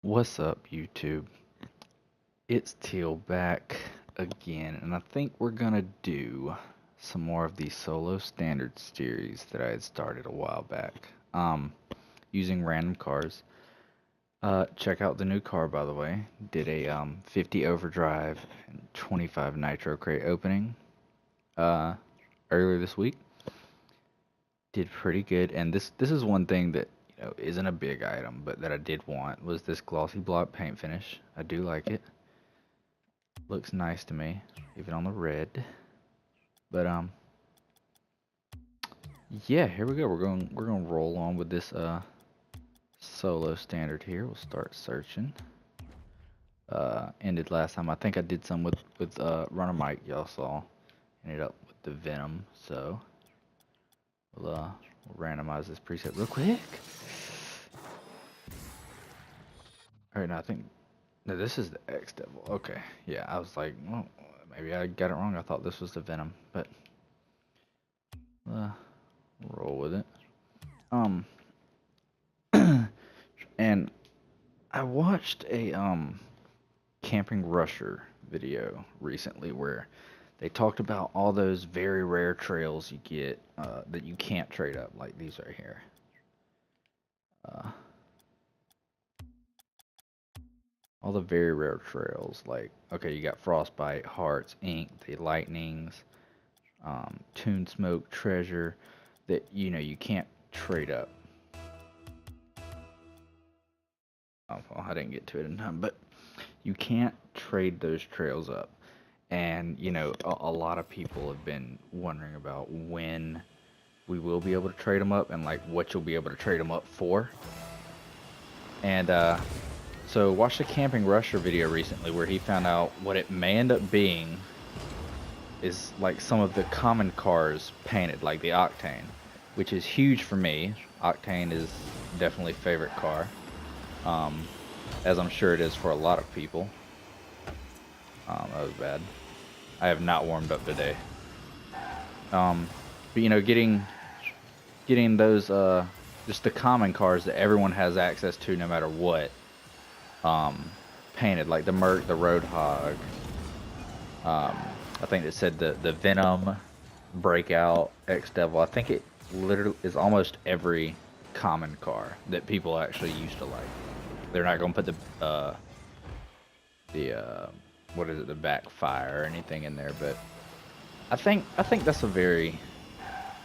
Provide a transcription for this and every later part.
What's up, YouTube? It's Teal back again, and I think we're gonna do some more of the solo standard series that I had started a while back. Using random cars. Check out the new car, by the way. Did a 50 overdrive and 25 nitro crate opening uh earlier this week. Did pretty good, and this is one thing that isn't a big item, but that I did want was this glossy block paint finish. I do like it. Looks nice to me, even on the red. But yeah, here we go. We're gonna roll on with this solo standard here. We'll start searching. Ended last time. I think I did some with Runner Mike. Y'all saw. Ended up with the Venom. So we'll randomize this preset real quick. All right, now I think no, this is the X Devil. Okay, yeah, I was like, well, maybe I got it wrong. I thought this was the Venom, but uh, roll with it. Um, and I watched a camping rusher video recently where they talked about all those very rare trails you get that you can't trade up, like these right here. All the very rare trails, like okay, you got Frostbite, Hearts, Ink, the Lightnings, Toon Smoke, Treasure, that you can't trade up. Oh, well, I didn't get to it in time, but you can't trade those trails up. And a lot of people have been wondering about when we will be able to trade them up and like what you'll be able to trade them up for. And so watched a Camping Rusher video recently where he found out what it may end up being is like some of the common cars painted, like the Octane, which is huge for me. Octane is definitely favorite car, as I'm sure it is for a lot of people. That was bad. I have not warmed up today. But getting those just the common cars that everyone has access to no matter what, painted, like the Merc, the Roadhog. I think it said the Venom, Breakout, X Devil. I think it literally is almost every common car that people actually used to like. They're not gonna put the what is it, the backfire or anything in there, but I think that's a very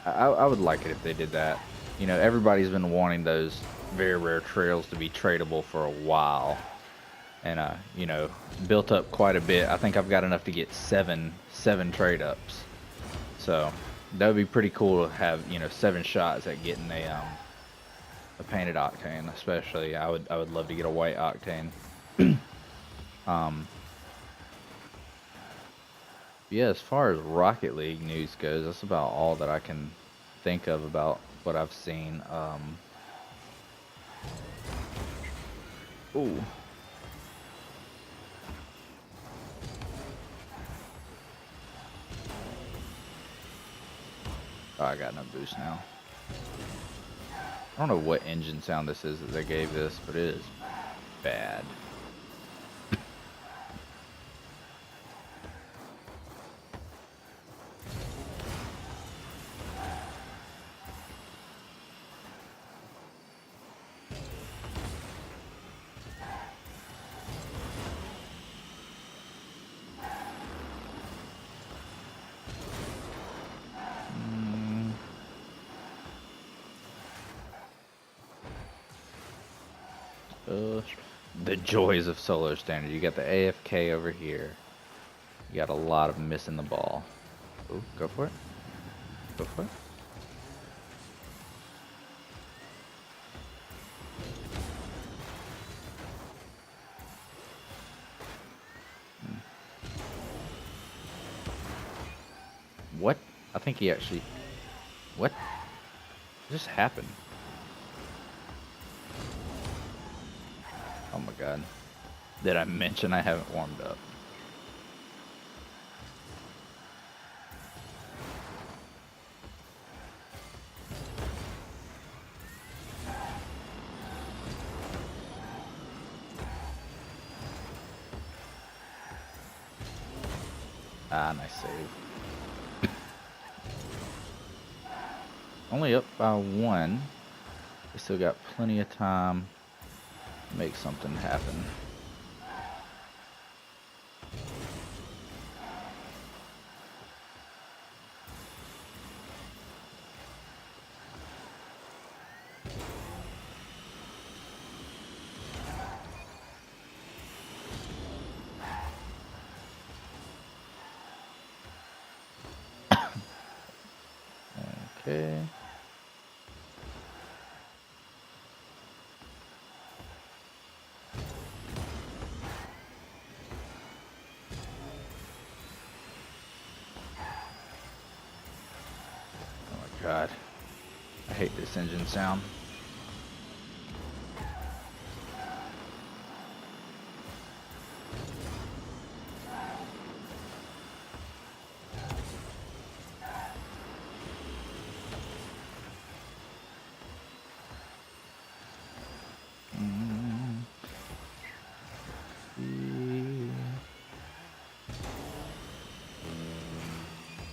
I would like it if they did that. Everybody's been wanting those very rare trails to be tradable for a while, and built up quite a bit. I think I've got enough to get seven trade ups, so that would be pretty cool to have 7 shots at getting a painted Octane. Especially I would love to get a white Octane. Yeah, as far as Rocket League news goes, that's about all that I can think of about what I've seen. Ooh. Oh, I got no boost now. I don't know what engine sound this is that they gave this, but it is bad. The joys of solo standard. You got the AFK over here. You got a lot of missing the ball. Ooh, go for it. Go for it. What? I think he actually... What? What just happened? Oh my god. Did I mention I haven't warmed up? Ah, nice save. Only up by 1. We still got plenty of time to make something happen. Okay. Oh my god. I hate this engine sound.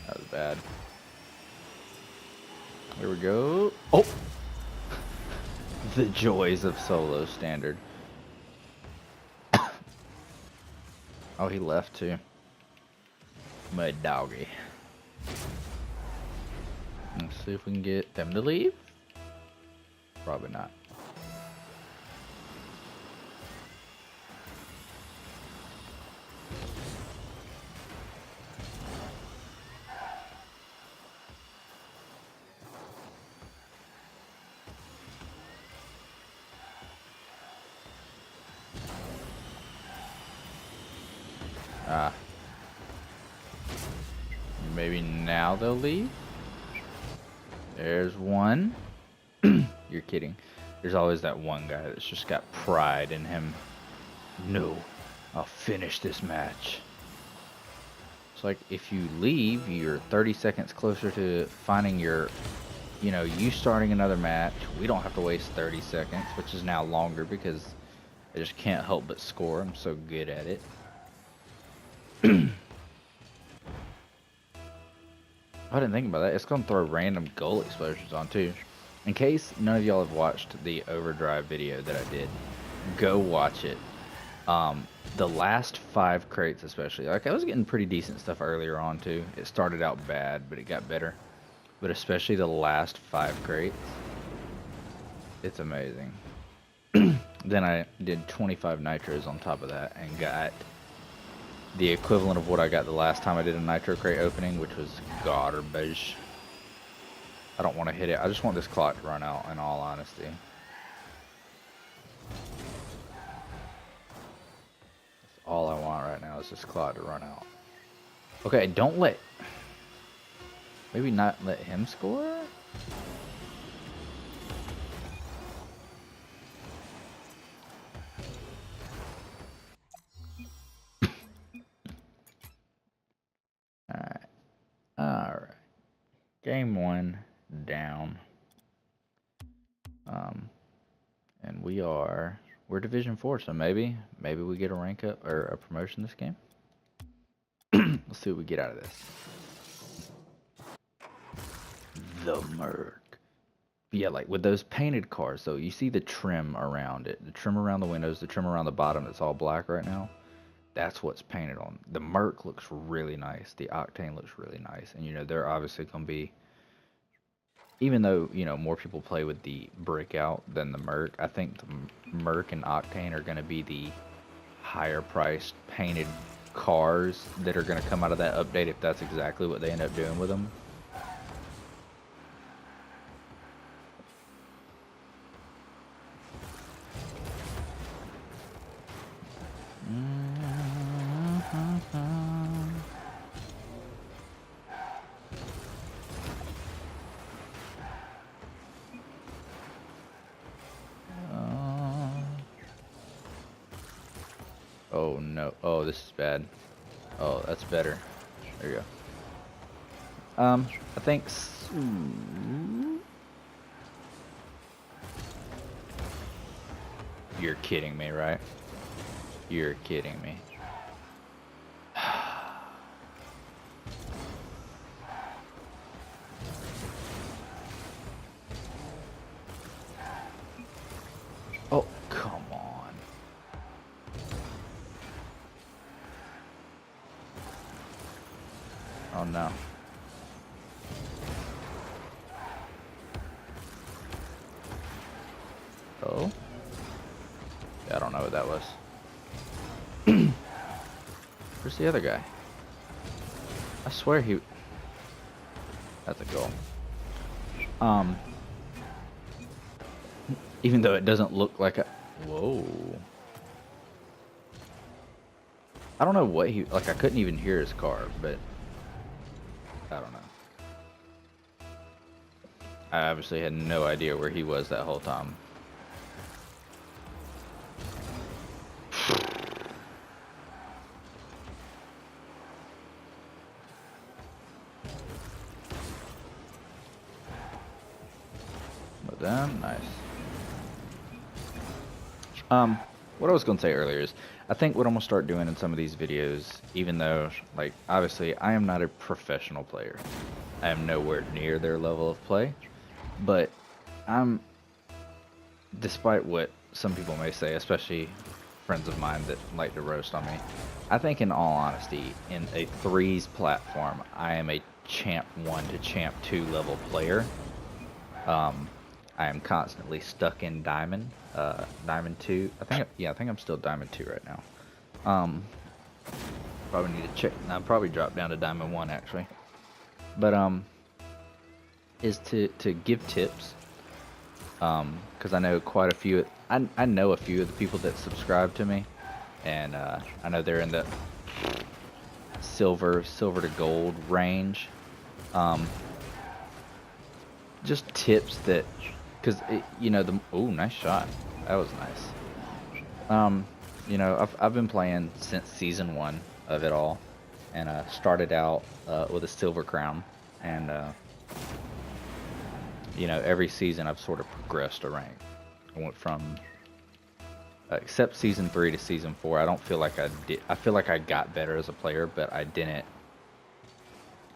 That was bad. Here we go. Oh! The joys of solo standard. Oh, he left too. Mud doggy. Let's see if we can get them to leave. Probably not. Ah. Maybe now they'll leave? There's one. You're kidding. There's always that one guy that's just got pride in him. No, I'll finish this match. It's like if you leave, you're 30 seconds closer to finding your, you starting another match. We don't have to waste 30 seconds, which is now longer because I just can't help but score. I'm so good at it. I didn't think about that. It's going to throw random goal explosions on too. In case none of y'all have watched the Overdrive video that I did, go watch it. The last 5 crates especially, like I was getting pretty decent stuff earlier on too. It started out bad, but it got better. But especially the last 5 crates, it's amazing. Then I did 25 nitros on top of that and got the equivalent of what I got the last time I did a nitro crate opening, which was garbage. I don't want to hit it. I just want this clock to run out, in all honesty. That's all I want right now is this clock to run out. Okay, don't let... Maybe not let him score? Alright. Alright. Game 1 down. And we're Division 4, so maybe we get a rank up or a promotion this game. Let's see what we get out of this. The Merc. Yeah, like with those painted cars, though, you see the trim around it. The trim around the windows, the trim around the bottom that's all black right now. That's what's painted on. The Merc looks really nice. The Octane looks really nice. And, they're obviously going to be... Even though, more people play with the Breakout than the Merc, I think the Merc and Octane are going to be the higher priced painted cars that are going to come out of that update if that's exactly what they end up doing with them. Oh no. Oh, this is bad. Oh, that's better. There you go. I think... You're kidding me, right? You're kidding me. no. Oh? Yeah, I don't know what that was. Where's the other guy? I swear he... That's a goal. Even though it doesn't look like a... Whoa. I don't know what he... Like, I couldn't even hear his car, but... I don't know. I obviously had no idea where he was that whole time. But then, nice. What I was going to say earlier is, I think what I'm going to start doing in some of these videos, even though, like, obviously, I am not a professional player. I am nowhere near their level of play. But despite what some people may say, especially friends of mine that like to roast on me, I think in all honesty, in a threes platform, I am a champ 1 to champ 2 level player. I am constantly stuck in diamond, diamond 2. I think I'm still diamond 2 right now. Probably need to check. I'll probably drop down to diamond 1 actually. But is to give tips, because I know quite a few. I know a few of the people that subscribe to me, and I know they're in the silver to gold range. Just tips that, because you know, nice shot. That was nice. You know, I've been playing since season 1 of it all, and started out with a silver crown, and you know, every season I've sort of progressed a rank. I went from except season 3 to season 4. I don't feel like I did. I feel like I got better as a player, but I didn't.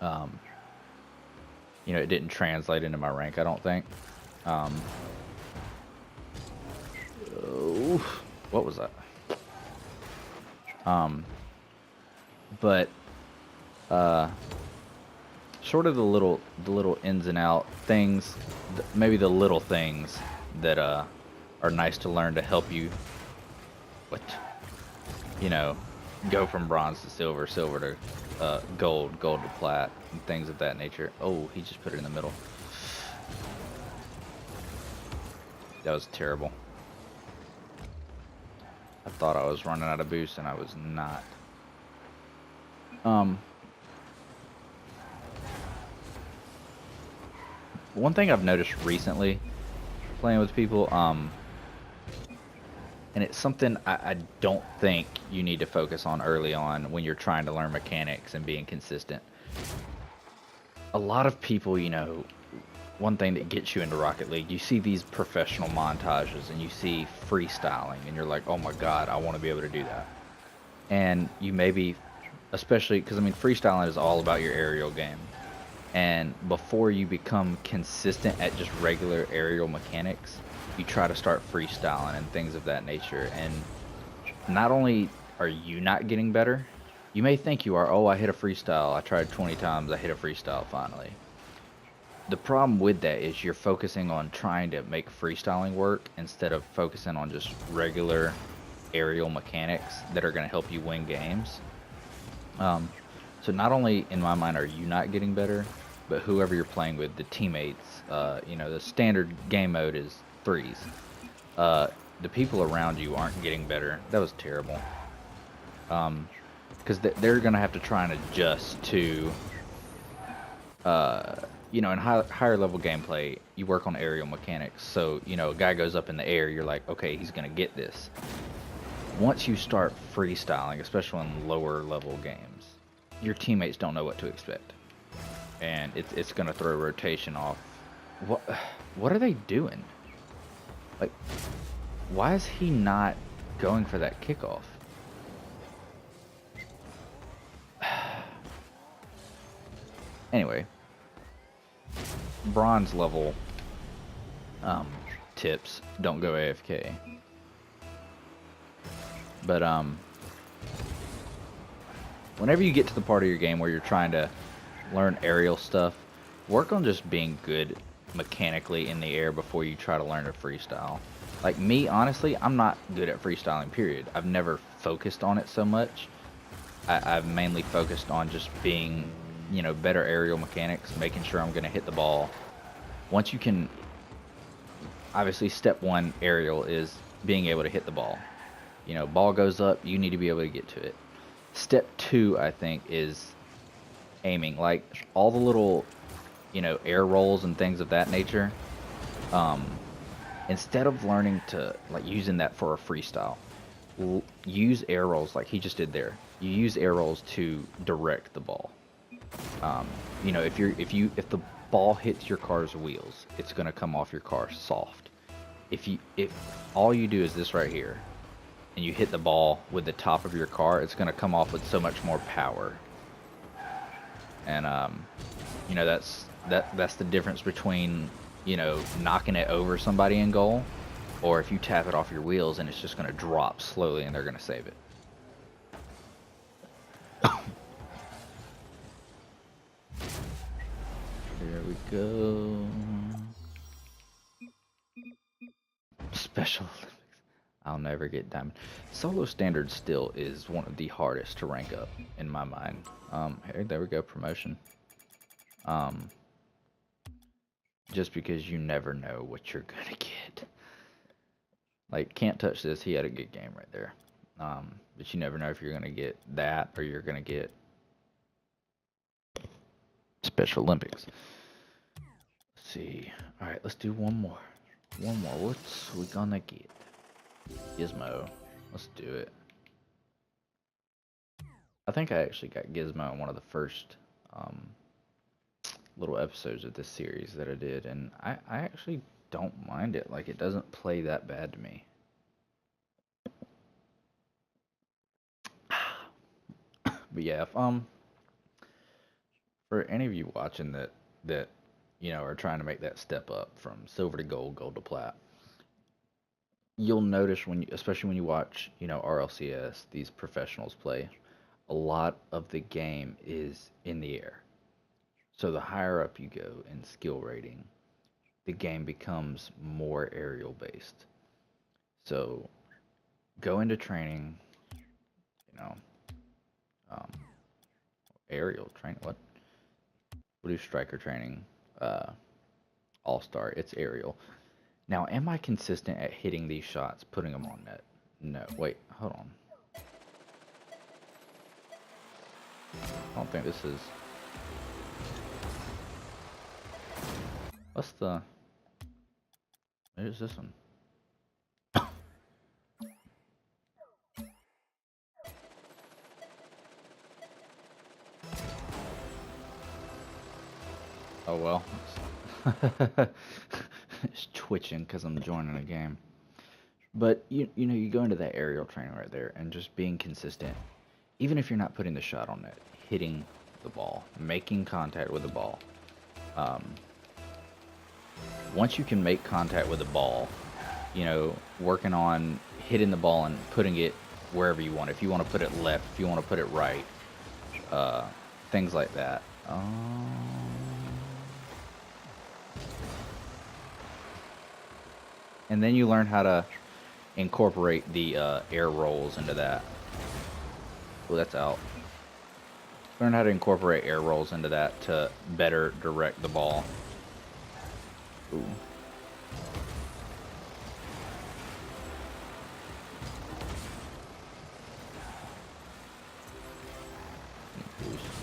You know, it didn't translate into my rank, I don't think. What was that? But sort of the little ins and out things, maybe the little things that are nice to learn to help you, you know, go from bronze to silver, silver to gold, gold to plat, and things of that nature. Oh, he just put it in the middle. That was terrible. I thought I was running out of boost, and I was not. One thing I've noticed recently, playing with people, and it's something I don't think you need to focus on early on when you're trying to learn mechanics and being consistent. A lot of people, you know, one thing that gets you into Rocket League, you see these professional montages and you see freestyling and you're like, oh my god, I want to be able to do that. And you maybe, especially because I mean freestyling is all about your aerial game, and before you become consistent at just regular aerial mechanics, you try to start freestyling and things of that nature, and not only are you not getting better, you may think you are. Oh, I hit a freestyle, I tried 20 times, I hit a freestyle finally. The problem with that is you're focusing on trying to make freestyling work instead of focusing on just regular aerial mechanics that are going to help you win games. So not only in my mind are you not getting better, but whoever you're playing with, the teammates, you know, the standard game mode is threes. The people around you aren't getting better. That was terrible. Because they're going to have to try and adjust to, you know, in higher level gameplay, you work on aerial mechanics. So, you know, a guy goes up in the air, you're like, okay, he's going to get this. Once you start freestyling, especially in lower level games, your teammates don't know what to expect. And it's going to throw rotation off. What are they doing? Like, why is he not going for that kickoff? Anyway, bronze level tips, don't go AFK. But whenever you get to the part of your game where you're trying to learn aerial stuff, work on just being good mechanically in the air before you try to learn to freestyle. Like me, honestly, I'm not good at freestyling, period. I've never focused on it so much. I've mainly focused on just being, better aerial mechanics, making sure I'm going to hit the ball. Once you can, obviously, step one aerial is being able to hit the ball. Ball goes up, you need to be able to get to it. Step two, I think, is aiming. Like all the little, air rolls and things of that nature. Um, Instead of learning to like using that for a freestyle, use air rolls like he just did there. You use air rolls to direct the ball. If the ball hits your car's wheels, it's gonna come off your car soft. If all you do is this right here, and you hit the ball with the top of your car, it's gonna come off with so much more power. And that's the difference between knocking it over somebody in goal, or if you tap it off your wheels and it's just gonna drop slowly and they're gonna save it. There we go. Special Olympics. I'll never get diamond. Solo standard still is one of the hardest to rank up in my mind. Hey, there we go, promotion. Just because you never know what you're gonna get. Like, can't touch this. He had a good game right there. But you never know if you're gonna get that or you're gonna get Special Olympics. Let's see. All right, let's do one more. One more. What's we gonna get? Gizmo. Let's do it. I think I actually got Gizmo in one of the first little episodes of this series that I did, and I actually don't mind it. Like, it doesn't play that bad to me. But yeah, if for any of you watching that are trying to make that step up from silver to gold, gold to plat, you'll notice especially when you watch RLCS, these professionals play, a lot of the game is in the air. So the higher up you go in skill rating, the game becomes more aerial based. So go into training, um, aerial training. What? We'll do striker training. All-star. It's aerial. Now, am I consistent at hitting these shots, putting them on net? No. Wait, hold on. I don't think this is... What's the... Where's this one? Oh well. It's twitching because I'm joining a game. But you go into that aerial training right there and just being consistent. Even if you're not putting the shot on net, hitting the ball, making contact with the ball. Once you can make contact with the ball, working on hitting the ball and putting it wherever you want. If you want to put it left, if you want to put it right, things like that. And then you learn how to incorporate the air rolls into that. Oh, that's out. Learn how to incorporate air rolls into that to better direct the ball. Ooh.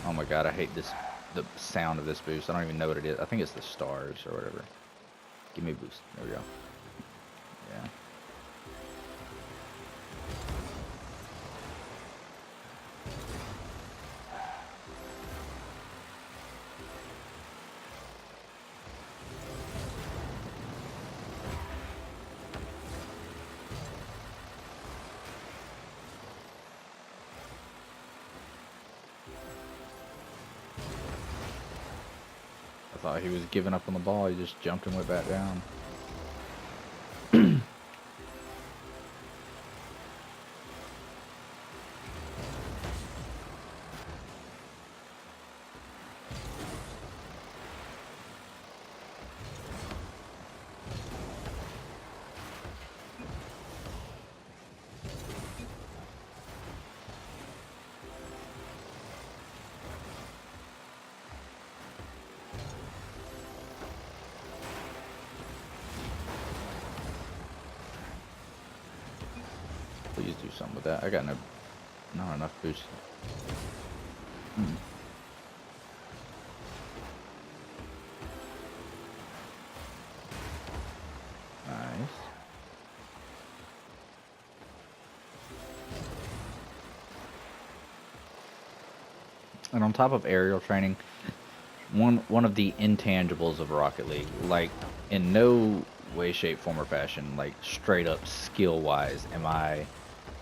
Oh my god, I hate the sound of this boost. I don't even know what it is. I think it's the stars or whatever. Give me a boost. There we go. Yeah. I thought he was giving up on the ball. He just jumped and went back down. Please do something with that. I got not enough boost. Hmm. Nice. And on top of aerial training, one of the intangibles of Rocket League, like in no way, shape, form, or fashion, like straight up skill wise, am I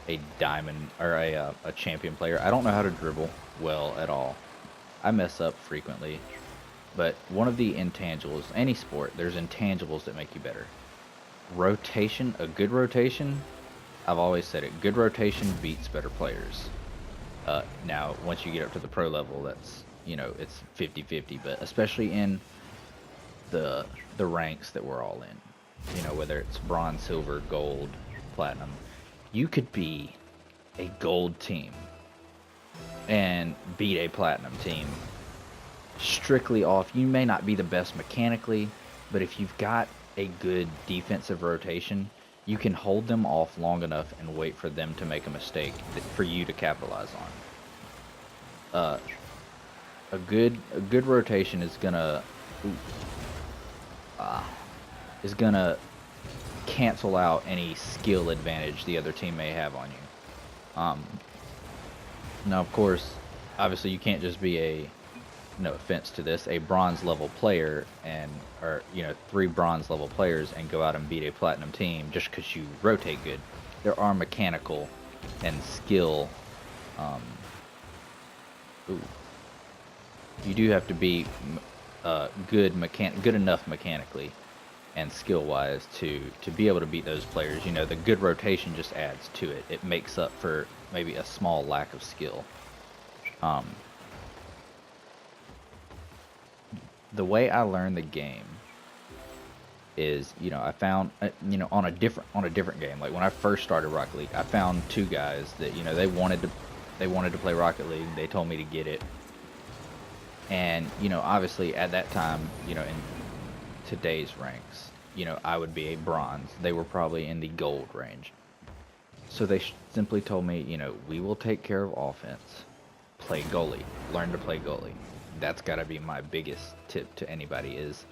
a diamond or a champion player. I don't know how to dribble well at all. I mess up frequently. But one of the intangibles, any sport, there's intangibles that make you better. Rotation, a good rotation, I've always said it, good rotation beats better players. Now, once you get up to the pro level, that's, it's 50-50, but especially in the ranks that we're all in, whether it's bronze, silver, gold, platinum, you could be a gold team and beat a platinum team strictly off. You may not be the best mechanically, but if you've got a good defensive rotation, you can hold them off long enough and wait for them to make a mistake for you to capitalize on. A good rotation is gonna cancel out any skill advantage the other team may have on you. Now, of course, obviously you can't just be no offense to this, a bronze level player or 3 bronze level players and go out and beat a platinum team just because you rotate good. There are mechanical and skill. Um, ooh, you do have to be good enough mechanically and skill wise to be able to beat those players. The good rotation just adds to it. It makes up for maybe a small lack of skill. The way I learned the game is, I found, on a different game. Like when I first started Rocket League, I found 2 guys that, they wanted to play Rocket League. They told me to get it. And, obviously at that time, in today's ranks, I would be a bronze. They were probably in the gold range. So they simply told me, we will take care of offense. Play goalie. Learn to play goalie. That's got to be my biggest tip to anybody is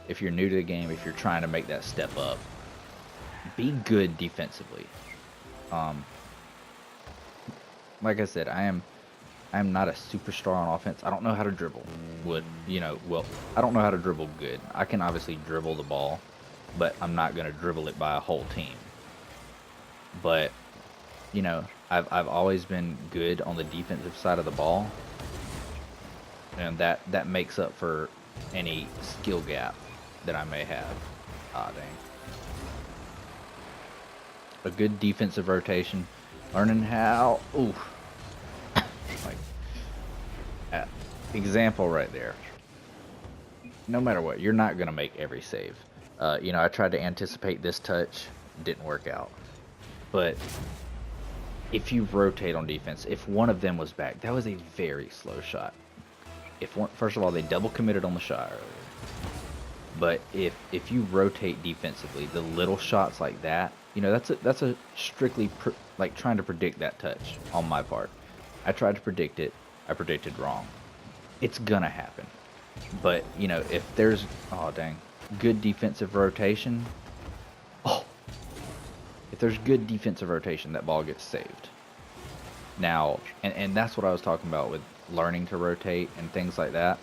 if you're new to the game, if you're trying to make that step up, be good defensively. Like I said, I am not a superstar on offense. I don't know how to dribble. I don't know how to dribble good. I can obviously dribble the ball, but I'm not going to dribble it by a whole team. But, I've always been good on the defensive side of the ball, and that makes up for any skill gap that I may have. Ah, dang. A good defensive rotation, learning how. Ooh, like example right there. No matter what, you're not gonna make every save. I tried to anticipate this touch, didn't work out. But if you rotate on defense, if one of them was back, that was a very slow shot. First of all, they double committed on the shot earlier. But if you rotate defensively, the little shots like that, that's a strictly like trying to predict that touch on my part. I tried to predict it. I predicted wrong. It's gonna happen. But if there's good defensive rotation, if there's good defensive rotation, that ball gets saved. Now, and that's what I was talking about with learning to rotate and things like that,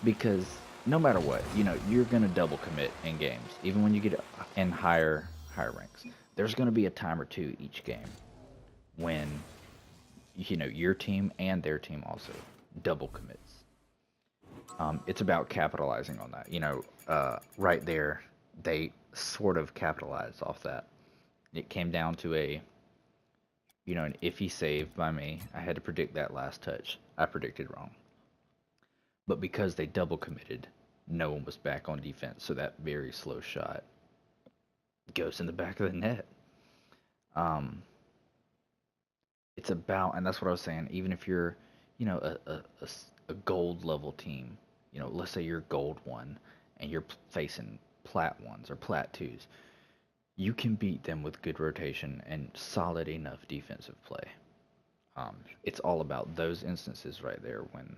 because no matter what, you're going to double commit in games, even when you get in higher ranks. There's going to be a time or two each game when, your team and their team also double commits. It's about capitalizing on that. Right there, they sort of capitalized off that. It came down to an iffy save by me. I had to predict that last touch. I predicted wrong. But because they double committed, no one was back on defense, so that very slow shot goes in the back of the net. It's about, and that's what I was saying, even if you're, a gold level team, let's say you're gold 1 and you're facing plat 1s or plat 2s, you can beat them with good rotation and solid enough defensive play. It's all about those instances right there when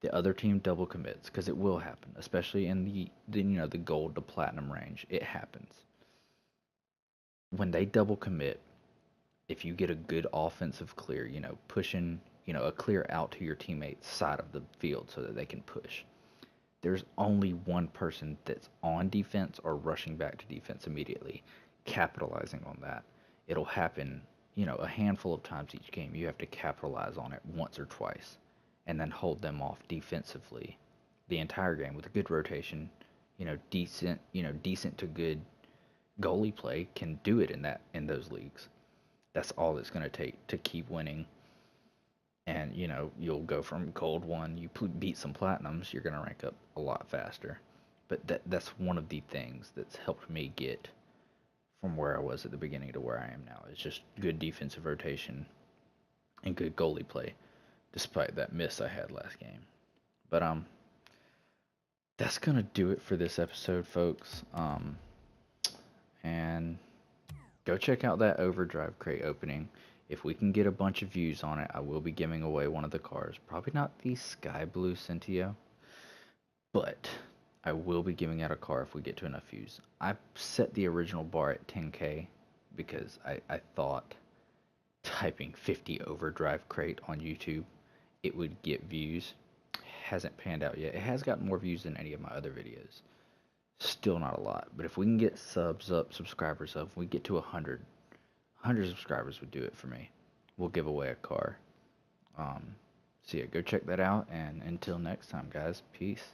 the other team double commits, because it will happen, especially in the gold to platinum range. It happens when they double commit. If you get a good offensive clear, pushing, a clear out to your teammate's side of the field so that they can push. There's only one person that's on defense or rushing back to defense immediately, capitalizing on that. It'll happen, a handful of times each game. You have to capitalize on it once or twice and then hold them off defensively the entire game with a good rotation, decent to good goalie play can do it in those leagues. That's all it's going to take to keep winning. And you'll go from gold one, you beat some platinums, you're going to rank up a lot faster. But that's one of the things that's helped me get from where I was at the beginning to where I am now. It's just good defensive rotation and good goalie play, despite that miss I had last game. But that's gonna do it for this episode, folks. And go check out that Overdrive crate opening. If we can get a bunch of views on it, I will be giving away one of the cars. Probably not the Sky Blue Centio, but I will be giving out a car if we get to enough views. I set the original bar at 10K because I thought typing 50 Overdrive crate on YouTube, it would get views. Hasn't panned out yet. It has got more views than any of my other videos. Still not a lot, but if we can get subs up, subscribers up, if we get to 100 subscribers would do it for me. We'll give away a car. So yeah, go check that out, and until next time, guys, peace.